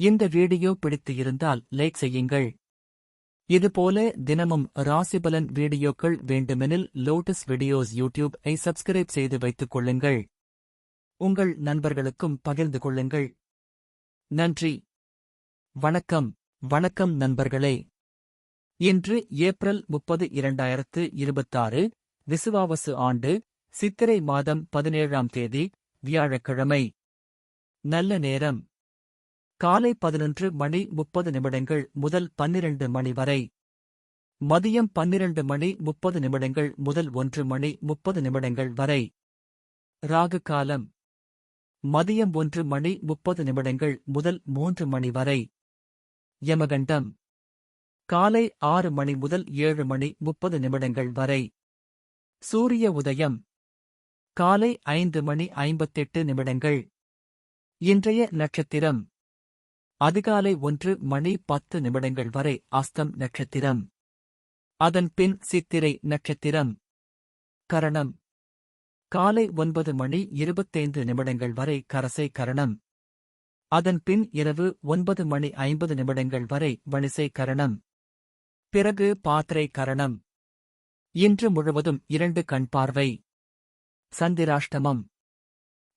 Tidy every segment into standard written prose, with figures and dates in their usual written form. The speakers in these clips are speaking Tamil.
இந்த வீடியோ பிடித்து இருந்தால் லைக் செய்யுங்கள். இதுபோல தினமும் ராசிபலன் வீடியோக்கள் வேண்டுமெனில் லோட்டஸ் வீடியோஸ் யூடியூப்-ஐ சப்ஸ்கிரைப் செய்து வைத்துக் கொள்ளுங்கள். உங்கள் நண்பர்களுக்கும் பகிர்ந்து கொள்ளுங்கள். நன்றி. வணக்கம். வணக்கம் நண்பர்களே. இன்று ஏப்ரல் 30, 2026 விசுவாவசு ஆண்டு சித்திரை மாதம் 17ஆம் தேதி வியாழக்கிழமை. நல்ல நேரம் காலை 11:30 முதல் 12 வரை. மதியம் 12:30 முதல் 1:30 வரை. ராகு காலம் மதியம் 1:30 முதல் 3 வரை. யமகண்டம் காலை 6 முதல் 7:30 வரை. சூரிய உதயம் காலை 5:58. இன்றைய நட்சத்திரம் அதிகாலை 1:10 வரை அஸ்தம் நட்சத்திரம். அதன் பின் சித்திரை நட்சத்திரம். கரணம் காலை 9:25 வரை கரசை கரணம். அதன் பின் இரவு 9:50 வரை வணிசை கரணம். பிறகு பாத்திரை கரணம். இன்று முழுவதும் 2 கண் பார்வை. சந்திராஷ்டமம்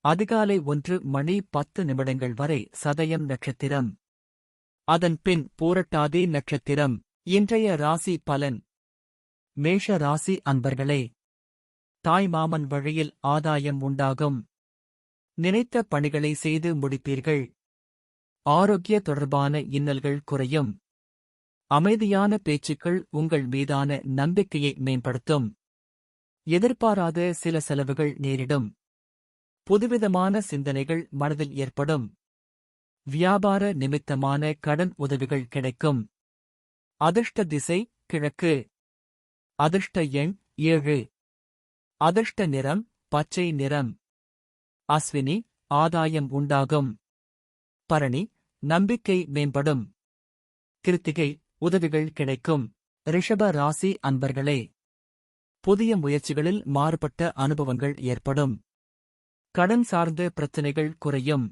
அதிகாலை 1:10 வரை சதயம் நட்சத்திரம். அதன் பின் பூரட்டாதி நட்சத்திரம். இன்றைய ராசி பலன். மேஷ ராசி அன்பர்களே, தாய் மாமன் வழியில் ஆதாயம் உண்டாகும். நினைத்த பணிகளை செய்து முடிப்பீர்கள். ஆரோக்கிய தொடர்பான இன்னல்கள் குறையும். அமைதியான பேச்சுக்கள் உங்கள் மீதான நம்பிக்கையை மேம்படுத்தும். எதிர்பாராத சில செலவுகள் நேரிடும். புதுவிதமான சிந்தனைகள் மனதில் ஏற்படும். வியாபார நிமித்தமான கடன் உதவிகள் கிடைக்கும். அதிர்ஷ்ட திசை கிழக்கு. அதிர்ஷ்ட எண் 7. அதிர்ஷ்ட நிறம் பச்சை நிறம். அஸ்வினி ஆதாயம் உண்டாகும். பரணி நம்பிக்கை மேம்படும். கிருத்திகை உதவிகள் கிடைக்கும். ரிஷப ராசி அன்பர்களே, புதிய முயற்சிகளில் மாறுபட்ட அனுபவங்கள் ஏற்படும். கடன் சார்ந்த பிரச்சினைகள் குறையும்.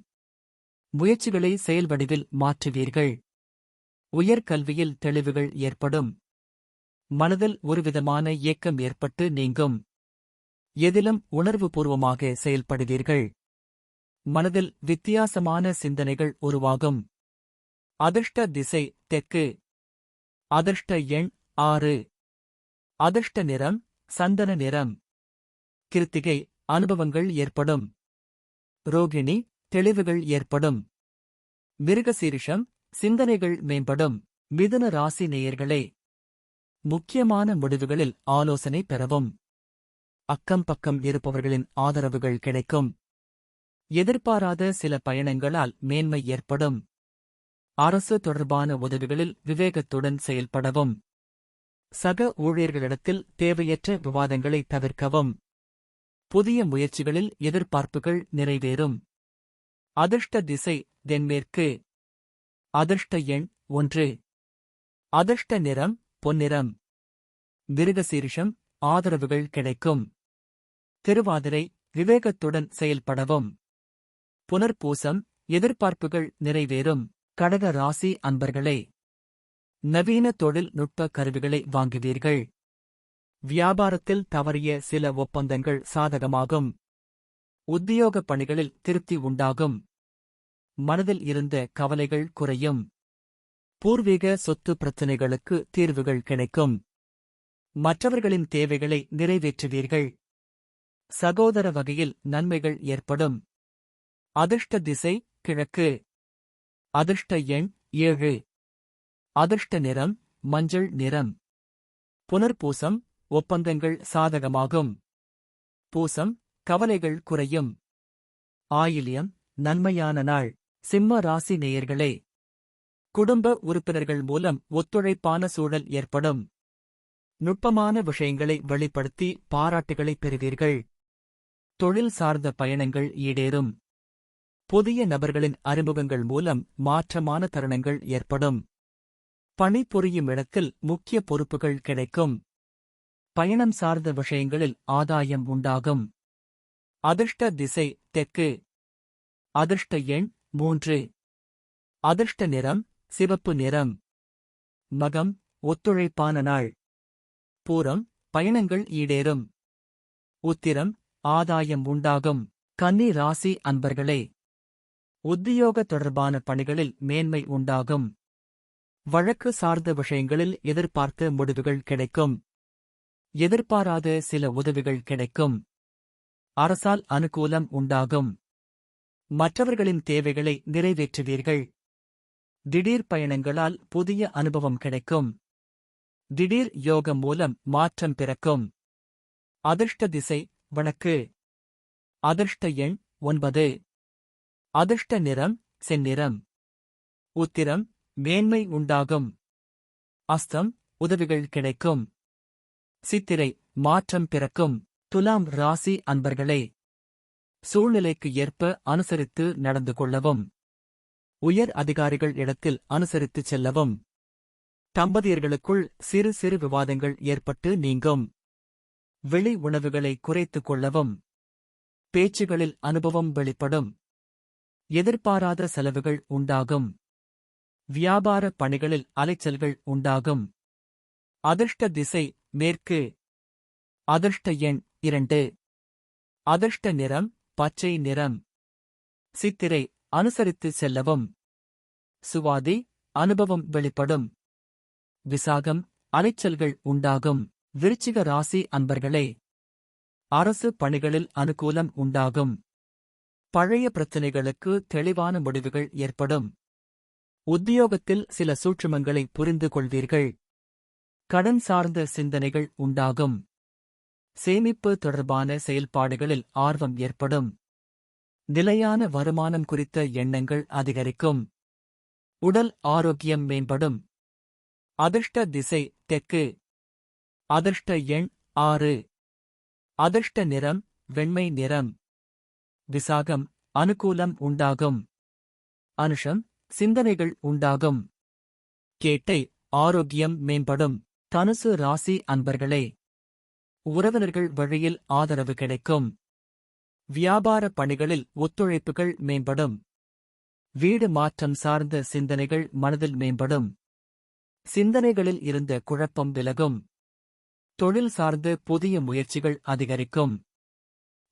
முயற்சிகளை செயல் வடிவில் மாற்றுவீர்கள். உயர்கல்வியில் தெளிவுகள் ஏற்படும். மனதில் ஒருவிதமான ஏக்கம் ஏற்பட்டு நீங்கும். எதிலும் உணர்வுபூர்வமாக செயல்படுவீர்கள். மனதில் வித்தியாசமான சிந்தனைகள் உருவாகும். அதிர்ஷ்ட திசை தெற்கு. அதிர்ஷ்ட எண் 6. அதிர்ஷ்ட நிறம் சந்தன நிறம். கிருத்திகை அனுபவங்கள் ஏற்படும். ரோகிணி தெளிவுகள் ஏற்படும். மிருகசீரிஷம் சிந்தனைகள் மேம்படும். மிதுன ராசி நேயர்களே, முக்கியமான முடிவுகளில் ஆலோசனை பெறவும். அக்கம் பக்கம் இருப்பவர்களின் ஆதரவுகள் கிடைக்கும். எதிர்பாராத சில பயணங்களால் மேன்மை ஏற்படும். அரசு தொடர்பான உதவிகளில் விவேகத்துடன் செயல்படவும். சக ஊழியர்களிடத்தில் தேவையற்ற விவாதங்களை தவிர்க்கவும். புதிய முயற்சிகளில் எதிர்பார்ப்புகள் நிறைவேறும். அதிர்ஷ்ட திசை தென்மேற்கு. அதிர்ஷ்ட எண் 1. அதிர்ஷ்ட நிறம் பொன்னிறம். மிருகசீரிஷம் ஆதரவுகள் கிடைக்கும். திருவாதிரை விவேகத்துடன் செயல்படவும். புனர்பூசம் எதிர்பார்ப்புகள் நிறைவேறும். கடக ராசி அன்பர்களே, நவீன தொழில்நுட்ப கருவிகளை வாங்குவீர்கள். வியாபாரத்தில் தவறிய சில ஒப்பந்தங்கள் சாதகமாகும். உத்தியோக பணிகளில் திருப்தி உண்டாகும். மனதில் இருந்த கவலைகள் குறையும். பூர்வீக சொத்து பிரச்சினைகளுக்கு தீர்வுகள் கிடைக்கும். மற்றவர்களின் தேவைகளை நிறைவேற்றுவீர்கள். சகோதர வகையில் நன்மைகள் ஏற்படும். அதிர்ஷ்ட திசை கிழக்கு. அதிர்ஷ்ட எண் 7. அதிர்ஷ்ட நிறம் மஞ்சள் நிறம். புனர்பூசம் ஒப்பந்தங்கள் சாதகமாகும். பூசம் கவலைகள் குறையும். ஆயில்யம் நன்மையான நாள். சிம்ம ராசி நேயர்களே, குடும்ப உறுப்பினர்கள் மூலம் ஒத்துழைப்பான சூழல் ஏற்படும். நுட்பமான விஷயங்களை வெளிப்படுத்தி பாராட்டுகளைப் பெறுவீர்கள். தொழில் சார்ந்த பயணங்கள் ஈடேறும். புதிய நபர்களின் அறிமுகங்கள் மூலம் மாற்றமான தருணங்கள் ஏற்படும். பணிபுரியும் இடத்தில் முக்கிய பொறுப்புகள் கிடைக்கும். பயணம் சார்ந்த விஷயங்களில் ஆதாயம் உண்டாகும். அதிர்ஷ்ட திசை தெற்கு. அதிர்ஷ்ட எண் 3. அதிர்ஷ்ட நிறம் சிவப்பு நிறம். மகம் ஒத்துழைப்பான நாள். பூரம் பயணங்கள் ஈடேறும். உத்திரம் ஆதாயம் உண்டாகும். கன்னி ராசி அன்பர்களே, உத்தியோக தொடர்பான பணிகளில் மேன்மை உண்டாகும். வழக்கு சார்ந்த விஷயங்களில் எதிர்பார்த்த முடிவுகள் கிடைக்கும். எதிர்பாராத சில உதவிகள் கிடைக்கும். அரசால் அனுகூலம் உண்டாகும். மற்றவர்களின் தேவைகளை நிறைவேற்றுவீர்கள். திடீர் பயணங்களால் புதிய அனுபவம் கிடைக்கும். திடீர் யோகம் மூலம் மாற்றம் பிறக்கும். அதிர்ஷ்ட திசை வடக்கு. அதிர்ஷ்ட எண் 9. அதிர்ஷ்ட நிறம் செந்நிறம். உத்திரம் மேன்மை உண்டாகும். அஸ்தம் உதவிகள் கிடைக்கும். சித்திரை மாற்றம் பிறக்கும். துலாம் ராசி அன்பர்களே, சூழ்நிலைக்கு ஏற்ப அனுசரித்து நடந்து கொள்ளவும். உயர் அதிகாரிகள் இடத்தில் அனுசரித்துச் செல்லவும். தம்பதியர்களுக்குள் சிறு சிறு விவாதங்கள் ஏற்பட்டு நீங்கும். வெளி உணவுகளை குறைத்துக் கொள்ளவும். பேச்சுகளில் அனுபவம் வெளிப்படும். எதிர்பாராத செலவுகள் உண்டாகும். வியாபார பணிகளில் அலைச்சல்கள் உண்டாகும். அதிர்ஷ்ட திசை மேற்கு. அதிர்ஷ்ட எண் 2. அதிர்ஷ்ட நிறம் பச்சை நிறம். சித்திரை அனுசரித்து செல்லவும். சுவாதி அனுபவம் வெளிப்படும். விசாகம் அலைச்சல்கள் உண்டாகும். விருச்சிக ராசி அன்பர்களே, அரசு பணிகளில் அனுகூலம் உண்டாகும். பழைய பிரச்சினைகளுக்கு தெளிவான முடிவுகள் ஏற்படும். உத்தியோகத்தில் சில சூட்சுமங்களை புரிந்து கொள்வீர்கள். கடன் சார்ந்த சிந்தனைகள் உண்டாகும். சேமிப்பு தொடர்பான செயல்பாடுகளில் ஆர்வம் ஏற்படும். நிலையான வருமானம் குறித்த எண்ணங்கள் அதிகரிக்கும். உடல் ஆரோக்கியம் மேம்படும். அதிர்ஷ்ட திசை தெற்கு. அதிர்ஷ்ட எண் 6. அதிர்ஷ்ட நிறம் வெண்மை நிறம். விசாகம் அனுகூலம் உண்டாகும். அனுஷம் சிந்தனைகள் உண்டாகும். கேட்டை ஆரோக்கியம் மேம்படும். தனுசு ராசி அன்பர்களே, உறவினர்கள் வழியில் ஆதரவு கிடைக்கும். வியாபார பணிகளில் ஒத்துழைப்புகள் மேம்படும். வீடு மாற்றம் சார்ந்த சிந்தனைகள் மனதில் மேம்படும். சிந்தனைகளில் இருந்த குழப்பம் விலகும். தொழில் சார்ந்த புதிய முயற்சிகள் அதிகரிக்கும்.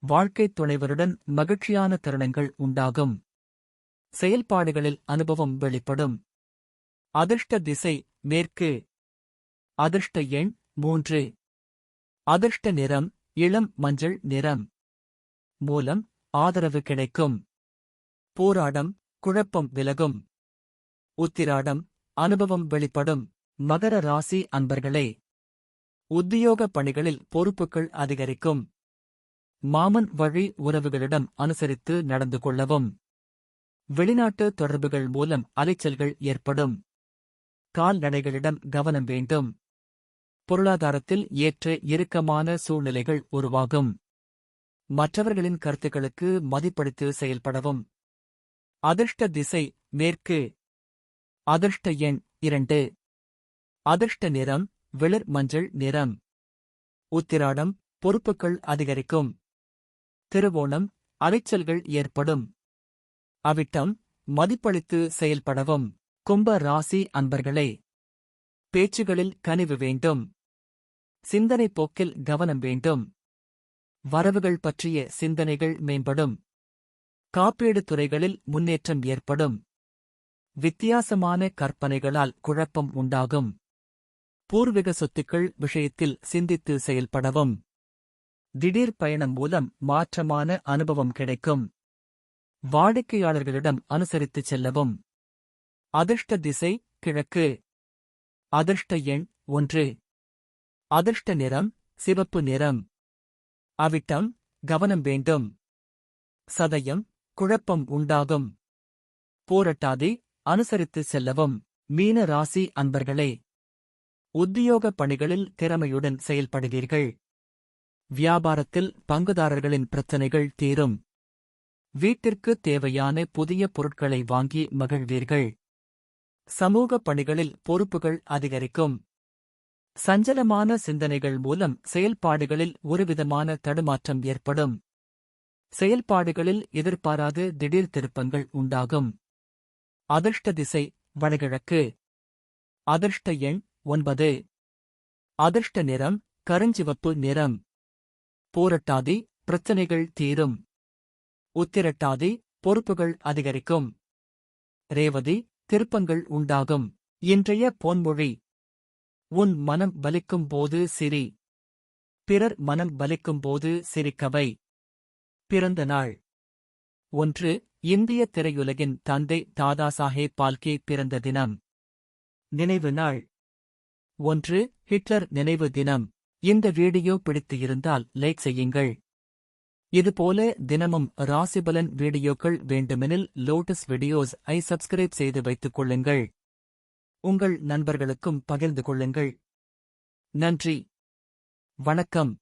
வாழ்க்கைத் துணைவருடன் மகிழ்ச்சியான தருணங்கள் உண்டாகும். செயல்பாடுகளில் அனுபவம் வெளிப்படும். அதிர்ஷ்ட திசை மேற்கு. அதிர்ஷ்ட எண் 3. அதிர்ஷ்ட நிறம் இளம் மஞ்சள் நிறம். மூலம் ஆதரவு கிடைக்கும். போராடம் குழப்பம் விலகும். உத்திராடம் அனுபவம் வெளிப்படும். மகர ராசி அன்பர்களே, உத்தியோக பணிகளில் பொறுப்புகள் அதிகரிக்கும். மாமன் வழி உறவுகளிடம் அனுசரித்து நடந்து கொள்ளவும். வெளிநாட்டு தொடர்புகள் மூலம் அலைச்சல்கள் ஏற்படும். கால்நடைகளிடம் கவனம் வேண்டும். பொருளாதாரத்தில் ஏற்ற இறுக்கமான சூழ்நிலைகள் உருவாகும். மற்றவர்களின் கருத்துக்களுக்கு மதிப்பளித்து செயல்படவும். அதிர்ஷ்ட திசை மேற்கு. அதிர்ஷ்ட எண் 2. அதிர்ஷ்ட நிறம் வெளிர் மஞ்சள் நிறம். உத்திராடம் பொறுப்புகள் அதிகரிக்கும். திருவோணம் அலைச்சல்கள் ஏற்படும். அவிட்டம் மதிப்பளித்து செயல்படவும். கும்ப ராசி அன்பர்களே, பேச்சுகளில் கனிவு வேண்டும். சிந்தனை போக்கில் கவனம் வேண்டும். வரவுகள் பற்றிய சிந்தனைகள் மேம்படும். காப்பீடு துறைகளில் முன்னேற்றம் ஏற்படும். வித்தியாசமான கற்பனைகளால் குழப்பம் உண்டாகும். பூர்வீக சொத்துக்கள் விஷயத்தில் சிந்தித்து செயல்படவும். திடீர் பயணம் மூலம் மாற்றமான அனுபவம் கிடைக்கும். வாடிக்கையாளர்களிடம் அனுசரித்துச் செல்லவும். அதிர்ஷ்ட திசை கிழக்கு. அதிர்ஷ்ட எண் 1. அதிர்ஷ்ட நிறம் சிவப்பு நிறம். அவிட்டம் கவனம் வேண்டும். சதயம் குழப்பம் உண்டாகும். போராட்டாதி அனுசரித்து செல்லவும். மீன ராசி அன்பர்களே, உத்தியோக பணிகளில் திறமையுடன் செயல்படுவீர்கள். வியாபாரத்தில் பங்குதாரர்களின் பிரச்சினைகள் தீரும். வீட்டிற்கு தேவையான புதிய பொருட்களை வாங்கி மகிழ்வீர்கள். சமூக பணிகளில் பொறுப்புகள் அதிகரிக்கும். சஞ்சலமான சிந்தனைகள் மூலம் செயல்பாடுகளில் ஒருவிதமான தடுமாற்றம் ஏற்படும். செயல்பாடுகளில் எதிர்பாராத திடீர் திருப்பங்கள் உண்டாகும். அதிர்ஷ்ட திசை வடகிழக்கு. அதிர்ஷ்ட எண் 9. அதிர்ஷ்ட நிறம் கருஞ்சிவப்பு நிறம். பூரட்டாதி பிரச்சனைகள் தீரும். உத்திரட்டாதி பொறுப்புகள் அதிகரிக்கும். ரேவதி திருப்பங்கள் உண்டாகும். இன்றைய பொன்மொழி: உன் மனம் வலிக்கும் போது சிரி. பிறர் மனம் வலிக்கும் போது சிரிக்கவை. பிறந்த நாள்: 1. இந்திய திரையுலகின் தந்தை தாதாசாஹேப் பால்கே பிறந்த தினம். நினைவு நாள்: 1. ஹிட்லர் நினைவு தினம். இந்த வீடியோ பிடித்து இருந்தால் லைக் செய்யுங்கள். இதுபோல தினமும் ராசிபலன் வீடியோக்கள் வேண்டுமெனில் லோட்டஸ் வீடியோஸ் ஐ சப்ஸ்கிரைப் செய்து வைத்துக் கொள்ளுங்கள். உங்கள் நண்பர்களுக்கும் பகிர்ந்து கொள்ளுங்கள். நன்றி. வணக்கம்.